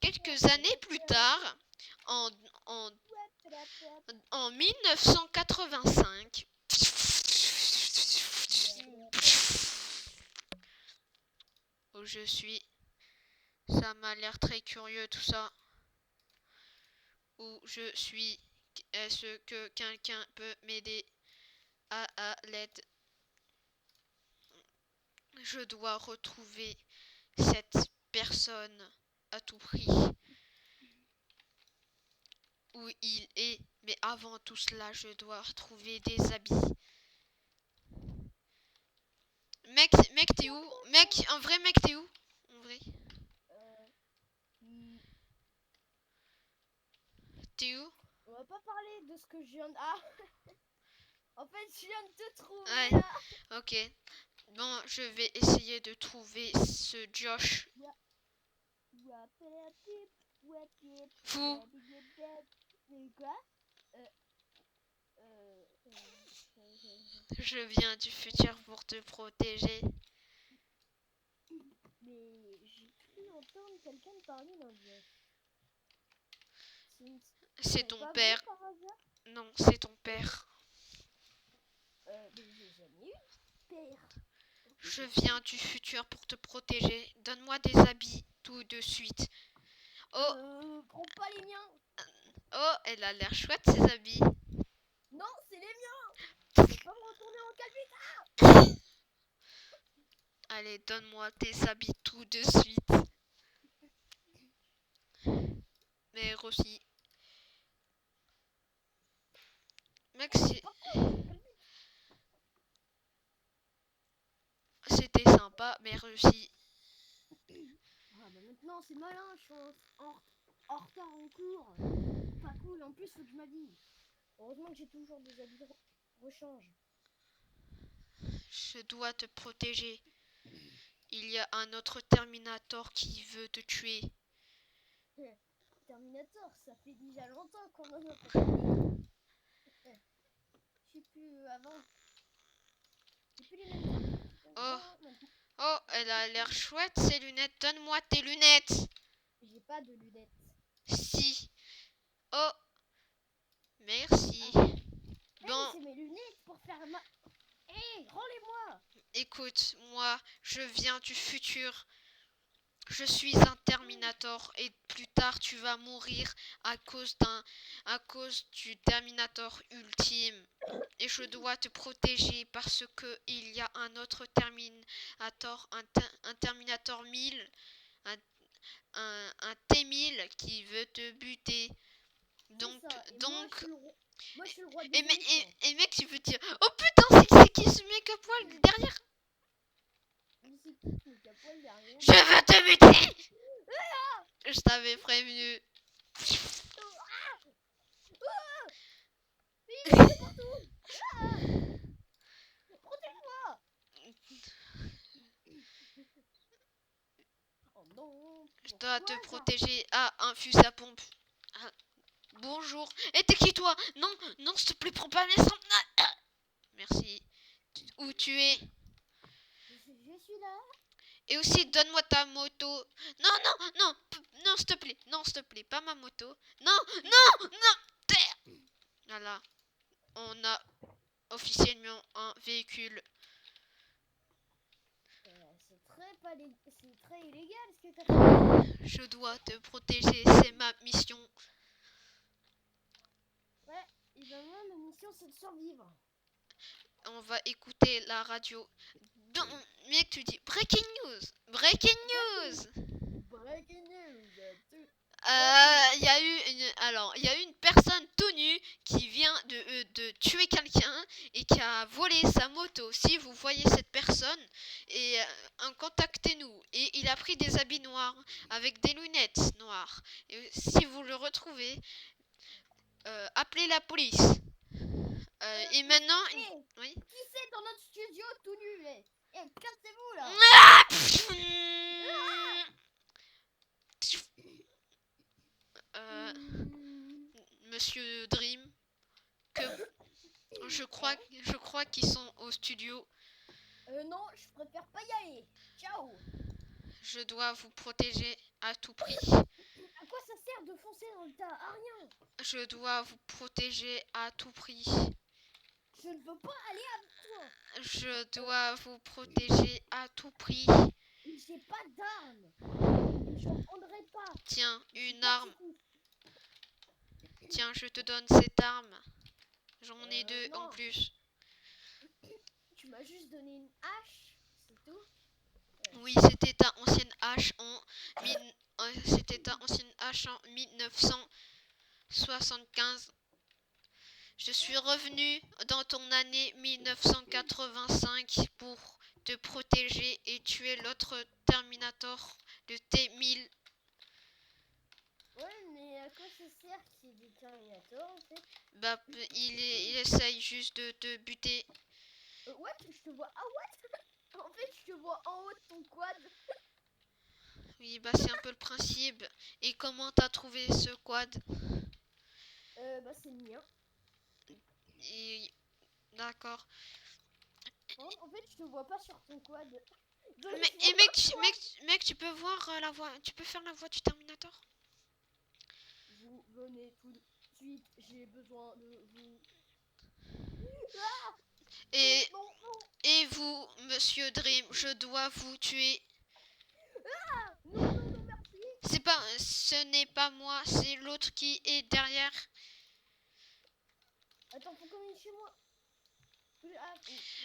quelques années plus tard, en, en, en 1985, où je suis, ça m'a l'air très curieux tout ça, où je suis, est-ce que quelqu'un peut m'aider à l'aide? Je dois retrouver cette personne à tout prix. Où il est, mais avant tout cela, je dois retrouver des habits. Mec, t'es où? Mec, en vrai, mec, t'es où? En vrai, t'es où? On va pas parler de ce que je viens de... Ah en fait, je viens de te trouver Ouais, là. ok. Bon, je vais essayer de trouver ce Josh. Fou. Quoi? Je viens du futur pour te protéger. Mais j'ai cru entendre quelqu'un parler d'un Josh. C'est ton pas père. vous, par hasard? Non, c'est ton père. Mais j'ai jamais eu de père. Je viens du futur pour te protéger. Donne-moi des habits tout de suite. Oh, Prends pas les miens. oh, elle a l'air chouette ces habits. Non, c'est les miens. Je vais pas me retourner en calme. Allez, donne-moi tes habits tout de suite. Mais Rossi. Mec, c'était sympa, mais Rossi. Ah bah maintenant c'est malin, je suis en retard en cours. Pas cool, en plus faut que je m'habille. Heureusement que j'ai toujours des habits de rechange. Je dois te protéger. Il y a un autre Terminator qui veut te tuer. Terminator, ça fait déjà longtemps qu'on en a pas parlé. Je sais plus avant. J'ai plus les mêmes idées. Oh, oh, elle a l'air chouette ces lunettes. Donne-moi tes lunettes. J'ai pas de lunettes. Si. Oh, merci. Bon, c'est mes lunettes pour faire ma... rends-les-moi. écoute, moi, je viens du futur. Je suis un Terminator et plus tard tu vas mourir à cause du Terminator ultime. Et je dois te protéger parce que il y a un autre Terminator, un Terminator 1000, un T1000 qui veut te buter. Donc, moi, je suis le roi des et mec, tu veux dire, oh putain, c'est qui ce mec à poil derrière? C'est qui ce mec à poil derrière? Je veux te buter! Je t'avais prévenu. Protège-moi! Oh non! Je dois te protéger. Ah, un fusil à pompe. Ah, bonjour. Et t'es qui toi? Non, non, s'il te plaît, prends pas mes sang. Ah, merci. Où tu es? Je suis là. Et aussi, donne-moi ta moto. Non, non, non, non, s'il te plaît. Non, s'il te plaît, pas ma moto. Non, non, non. Terre. Voilà. On a officiellement un véhicule. C'est très illégal ce que t'as fait. Je dois te protéger, c'est ma mission. Ouais, et ben moi, ma mission c'est de survivre. On va écouter la radio. Non, mec, tu dis breaking news. Breaking news. Breaking news. Il y a eu une personne tout nue qui vient de tuer quelqu'un et qui a volé sa moto. Si vous voyez cette personne, et contactez-nous. Et il a pris des habits noirs avec des lunettes noires. Et si vous le retrouvez, appelez la police. Et maintenant, oui. Qui c'est dans notre studio tout nu? Cassez-vous là. Monsieur Dream, que je crois qu'ils sont au studio. Non, je préfère pas y aller. Ciao. Je dois vous protéger à tout prix. de foncer dans le tas, à rien. Je dois vous protéger à tout prix. Je ne veux pas aller avec toi. Je dois vous protéger à tout prix. J'ai pas d'arme. J'en prendrai pas. Tiens, J'ai une pas de arme. secours. Tiens, je te donne cette arme. J'en ai deux en Non. plus. Tu m'as juste donné une hache, c'est tout. Oui, c'était ta ancienne hache c'était ta ancienne hache en 1975. Je suis revenu dans ton année 1985 pour te protéger et tuer l'autre Terminator, le T-1000. Ouais, mais à quoi ça sert qu'il y ait des Terminators en fait? Bah, il essaye juste de te buter. What? Je te vois. Ah, what? En fait, je te vois en haut de ton quad. Oui, bah c'est un peu le principe. Et comment t'as trouvé ce quad? Bah, c'est le mien. D'accord. En fait, je te vois pas sur ton quad. Donc, Mais, je vois mec, quoi. mec, tu peux voir la voix. Tu peux faire la voix du Terminator? Vous venez tout de suite. J'ai besoin de vous. Et, Non, non, et vous, Monsieur Dream, je dois vous tuer. non, non, non, merci. Ce n'est pas moi, c'est l'autre qui est derrière. Attends, faut qu'on vienne chez moi. Ah,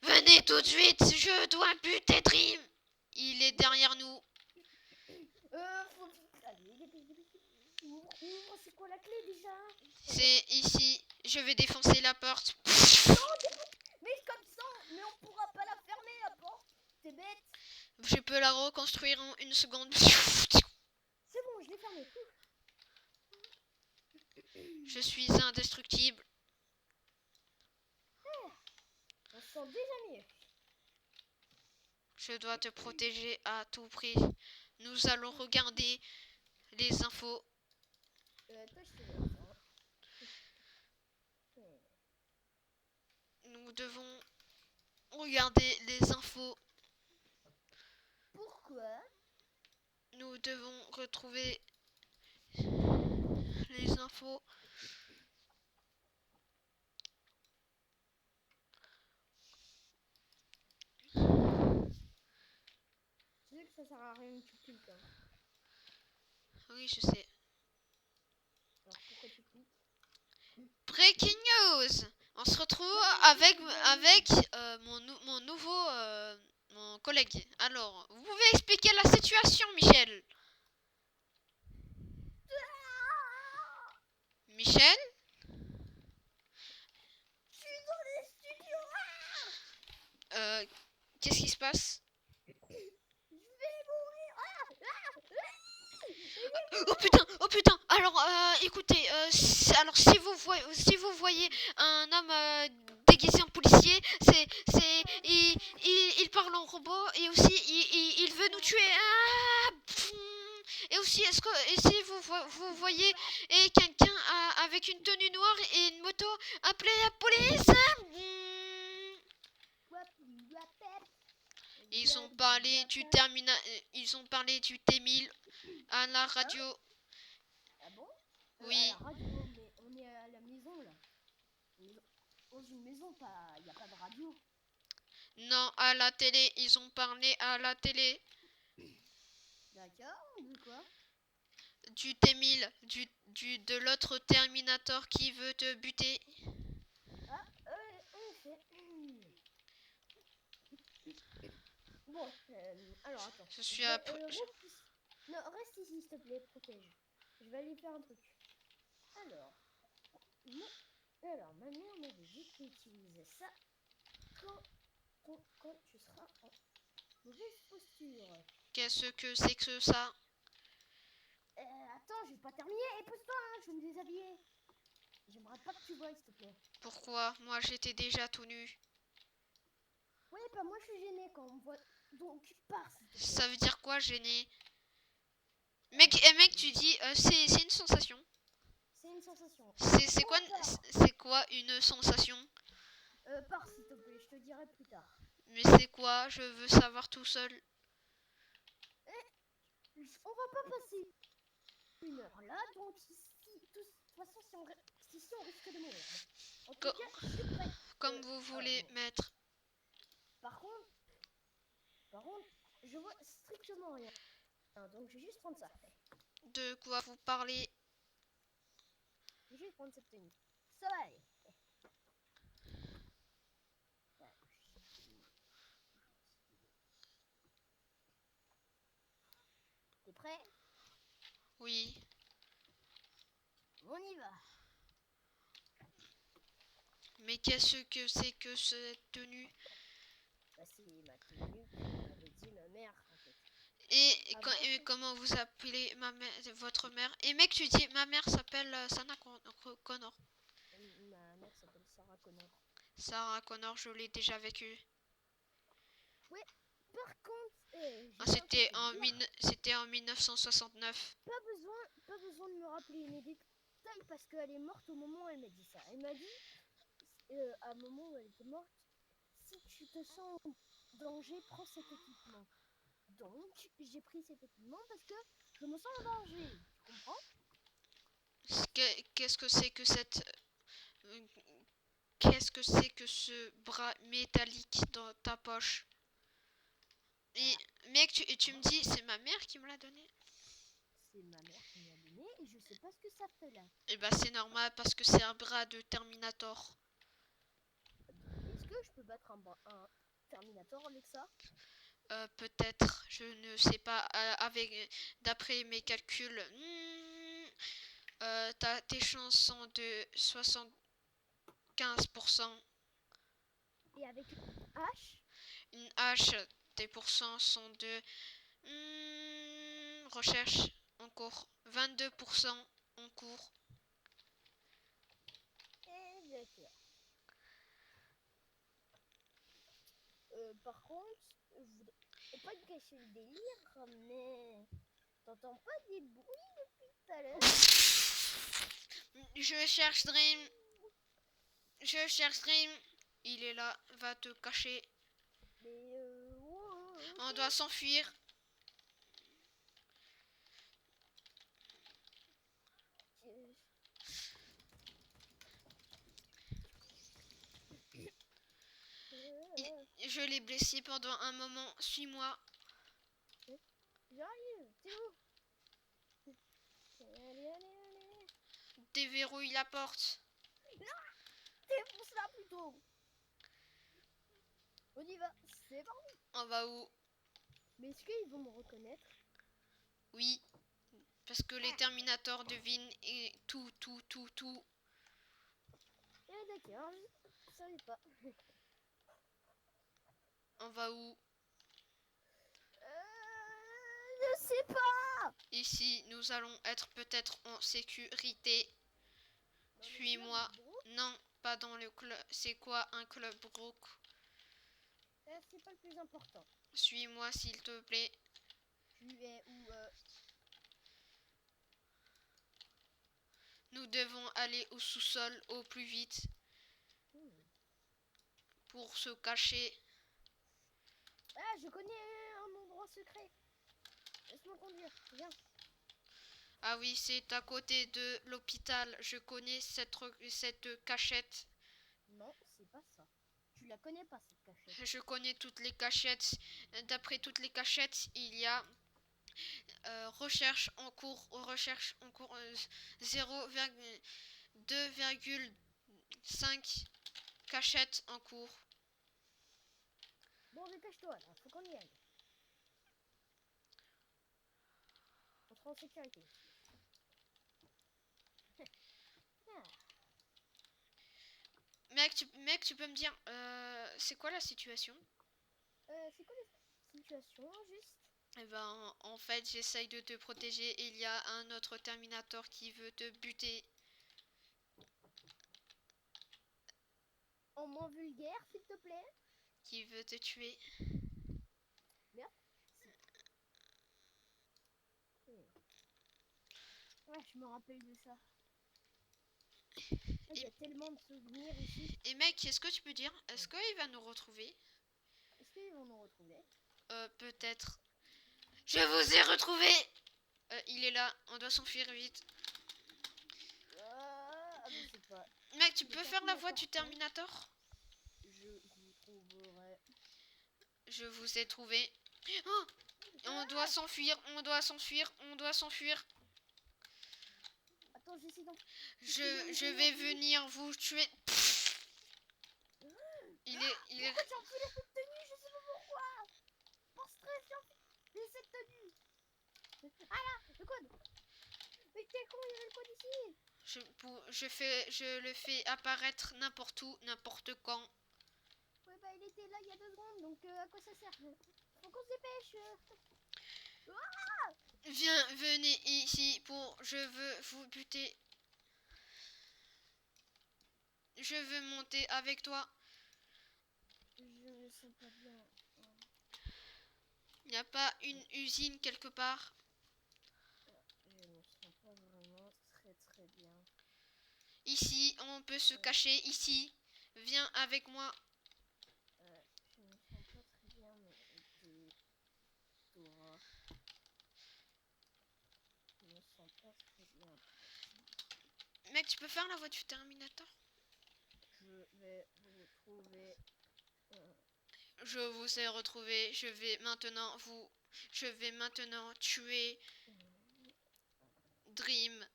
Venez tout de suite, je dois buter Dream. Il est derrière nous. faut... Allez, ouvre, c'est quoi la clé déjà? C'est ici. Je vais défoncer la porte. Mais comme ça, mais on pourra pas la fermer la porte. T'es bête. Je peux la reconstruire en une seconde. C'est bon, je l'ai fermée. Je suis indestructible. On se sent déjà mieux. Je dois te protéger à tout prix. Nous allons regarder les infos. Toi, je te laisse. Nous devons regarder les infos. Pourquoi? Nous devons retrouver les infos. Tu sais que ça sert à rien de tuer quelqu'un. Oui, je sais. Alors pourquoi tu cliques? Breaking news. On se retrouve avec mon nouveau mon collègue. Alors, vous pouvez expliquer la situation, Michel? Michel? Je suis dans les studios. Qu'est-ce qui se passe? Je vais mourir. Oh putain. Alors, écoutez, alors si vous voyez un homme déguisé en policier, il parle en robot et aussi il veut nous tuer. Et aussi, et si vous voyez quelqu'un avec une tenue noire et une moto, appelez la police. Ils ont parlé du ils ont parlé du T-1000 à la radio. Ah bon? Oui. À la radio, mais on est à la maison là. Dans une maison, pas, y a pas de radio. Non, à la télé, ils ont parlé à la télé. D'accord, de quoi? Du T-1000, de l'autre Terminator qui veut te buter. Ah, en effet. Bon, alors attends. Je suis reste ici. Non, reste ici, s'il te plaît, protège. Je vais aller faire un truc. Alors, ma mère m'avait dit d'utiliser ça quand tu seras en mauvaise posture. Qu'est-ce que c'est que ça? Attends, j'ai pas terminé. Et pousse-toi, hein, je vais me déshabiller. J'aimerais pas que tu vois, s'il te plaît. Pourquoi? Moi, j'étais déjà tout nu. Oui, bah moi, je suis gênée quand on me voit. Donc, pars, s'il te plaît. Ça veut dire quoi, gêné? Mec, tu dis, c'est une sensation. C'est une sensation. C'est quoi une sensation? Pars, s'il te plaît, je te dirai plus tard. Mais c'est quoi? Je veux savoir tout seul. On va pas passer. 1 heure là, donc de toute façon, si on risque de mourir. En tout Co- cas, je suis prêt. Comme vous voulez, bon. maître. Par contre, je vois strictement rien. Donc, je vais juste prendre ça. De quoi vous parlez? Je vais juste prendre cette tenue. Ça va aller. T'es prêt? Oui. On y va. Mais qu'est-ce que c'est que cette tenue? Bah, c'est ma tenue que m'avait dit ma mère, en fait. Et comment vous appelez votre mère? Et mec, tu dis ma mère s'appelle Sana Connor. Ma mère s'appelle Sarah Connor. Sarah Connor, je l'ai déjà vécu. Ouais, par contre, C'était en 1969. pas besoin de me rappeler mes détails parce qu'elle est morte au moment où elle m'a dit ça. Elle m'a dit, à un moment où elle était morte, si tu te sens en danger, prends cet équipement. Donc, j'ai pris cet équipement parce que je me sens en danger. Tu comprends? Qu'est-ce que c'est que cette... Qu'est-ce que c'est que ce bras métallique dans ta poche? Et mec, tu me dis, c'est ma mère qui me l'a donné? C'est ma mère qui me l'a donné et je sais pas ce que ça fait là. Eh ben c'est normal parce que c'est un bras de Terminator. Est-ce que je peux battre un Terminator avec ça? Peut-être, je ne sais pas. D'après mes calculs, tes chances sont de 75%. Et avec une hache? Une hache, tes pourcents sont de recherche en cours. 22% en cours. D'accord. Par contre, je voudrais pas te cacher le délire, mais t'entends pas des bruits depuis tout à l'heure? Je cherche Dream. Je cherche Dream. Il est là, va te cacher. Mais On doit s'enfuir. Je l'ai blessé pendant un moment. Suis-moi. J'arrive, t'es où? Allez. Déverrouille la porte. Défonce là plutôt. On y va, c'est parti. On va où? Mais est-ce qu'ils vont me reconnaître? Oui. Parce que les Terminators devinent et tout. D'accord, je savais pas. On va où? Je sais pas. Ici, nous allons être peut-être en sécurité. Suis-moi. Non, pas dans le club. C'est quoi un club brook? C'est pas le plus important. Suis-moi s'il te plaît. Tu es où? Nous devons aller au sous-sol au plus vite pour se cacher. Ah, je connais un endroit secret. Laisse-moi conduire, viens. Ah oui, c'est à côté de l'hôpital. Je connais cette cachette. Non, c'est pas ça. Tu la connais pas cette cachette. Je connais toutes les cachettes. D'après toutes les cachettes, il y a recherche en cours 2,5 cachettes en cours. Bon, dépêche-toi là, faut qu'on y aille. On sera en sécurité. Mec, tu peux me dire, c'est quoi la situation? C'est quoi la situation juste? Eh ben, en fait, j'essaye de te protéger et il y a un autre Terminator qui veut te buter. En moins vulgaire, s'il te plaît. Qui veut te tuer. Merde. Ouais, je me rappelle de ça. Il y a tellement de souvenirs ici. Et mec, est-ce que tu peux dire, est-ce qu'il va nous retrouver? Est-ce qu'ils vont nous retrouver? Peut-être. Je vous ai retrouvé! il est là, on doit s'enfuir vite. Mais c'est pas. Mec, tu peux faire la voix du Terminator? Je vous trouverai. Je vous ai trouvé. Oh, on doit s'enfuir, on doit s'enfuir, on doit s'enfuir. Attends, j'essaie d'en. Je vais venir vous tuer. Il est... Pourquoi tu enfiles cette tenue? Je sais pas pourquoi. Par stress, j'ai enfilé cette tenue. Ah là, le code. Mais t'es con, il y avait le code ici. Je le fais apparaître n'importe où, n'importe quand. Ouais, bah il était là il y a 2 secondes, donc à quoi ça sert? Faut qu'on se dépêche. Venez ici pour... Je veux vous buter. Je veux monter avec toi. Je me sens pas bien. Il n'y a pas une usine quelque part? Je me sens pas vraiment très bien. Ici, on peut se cacher. Ici, viens avec moi. Je me sens pas très bien, mais Dora. Je me sens pas très bien. Mec, tu peux faire la voix du Terminator? Je vais vous retrouver. Je vous ai retrouvé. Je vais maintenant tuer Dream.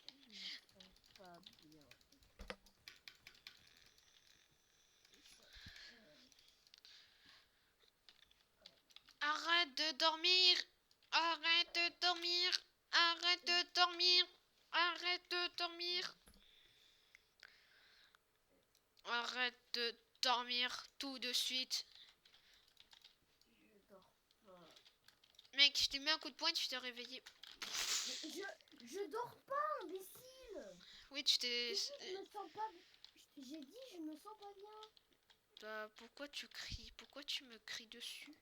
Je me sens pas bien. Arrête de dormir. Arrête de dormir. Arrête de dormir. Arrête de dormir. Arrête de dormir tout de suite. Je dors pas. Mec, je t'ai mis un coup de poing, tu t'es réveillé. Je dors pas, imbécile. Oui, tu t'es... Je me sens pas. J'ai dit, je me sens pas bien. Bah, pourquoi tu cries? Pourquoi tu me cries dessus?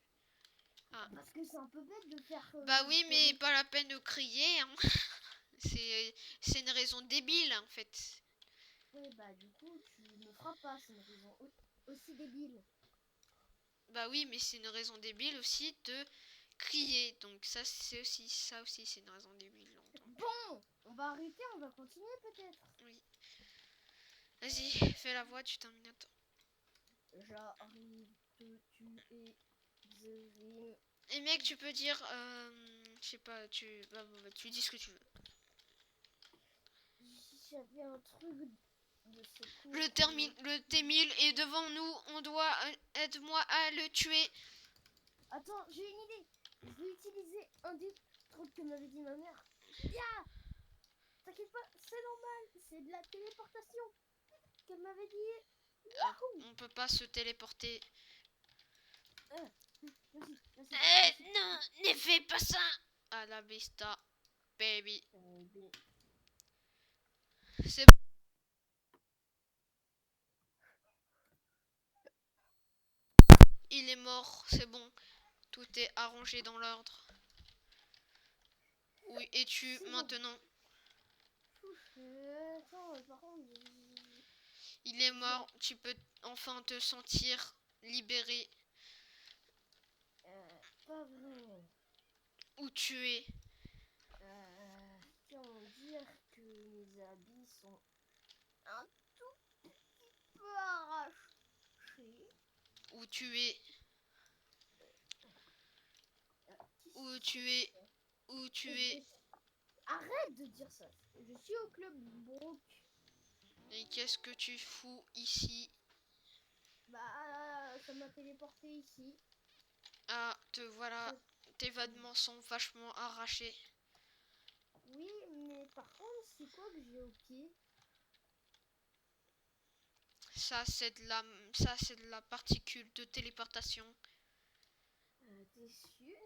Parce que c'est un peu bête de faire. Bah oui, mais pas la peine de crier, hein. C'est une raison débile, en fait. Oui, bah du coup, tu me frappes pas, c'est une raison aussi débile. Bah oui, mais c'est une raison débile aussi de crier. Donc ça aussi, c'est une raison débile. Bon, on va arrêter, on va continuer peut-être. Oui. Vas-y, fais la voix du Terminator. J'arrive te tuer, Dream. Et mec, tu peux dire, je sais pas, tu dis ce que tu veux. J'avais un truc de secours. Le T-1000 est devant nous, on doit... aide-moi à le tuer. Attends, j'ai une idée. Je vais utiliser un des trucs que m'avait dit ma mère. Yeah. T'inquiète pas, c'est normal, c'est de la téléportation qu'elle m'avait dit. On peut pas se téléporter. Vas-y. Non, ne fais pas ça. À la vista, baby. C'est bon. Il est mort, c'est bon. Tout est arrangé dans l'ordre. Où es-tu maintenant? Attends, par contre... Il est mort, tu peux enfin te sentir libéré. Pas vraiment. Où tu es? Comment dire que mes habits sont un tout petit peu arrachés. Où tu es? Où tu es? Où tu es? Arrête de dire ça. Je suis au club Brook. Et qu'est-ce que tu fous ici? Bah, ça m'a téléporté ici. Ah, te voilà. Tes vêtements sont vachement arrachés. Oui, mais par contre, c'est quoi que j'ai au pied? Ça, c'est de la particule de téléportation. T'es sûr?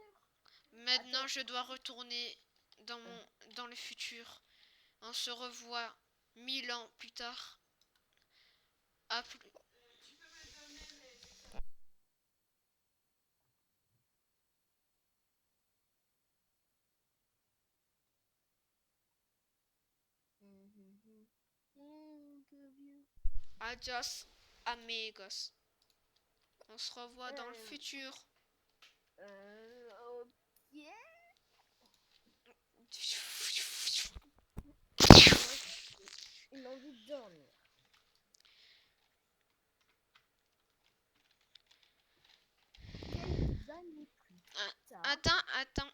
Maintenant, Attends. je dois retourner dans le futur. On se revoit 1000 ans plus tard. À plus. Adios, amigos. On se revoit dans le futur. Ok. dormir. Quelques années plus tard. Attends.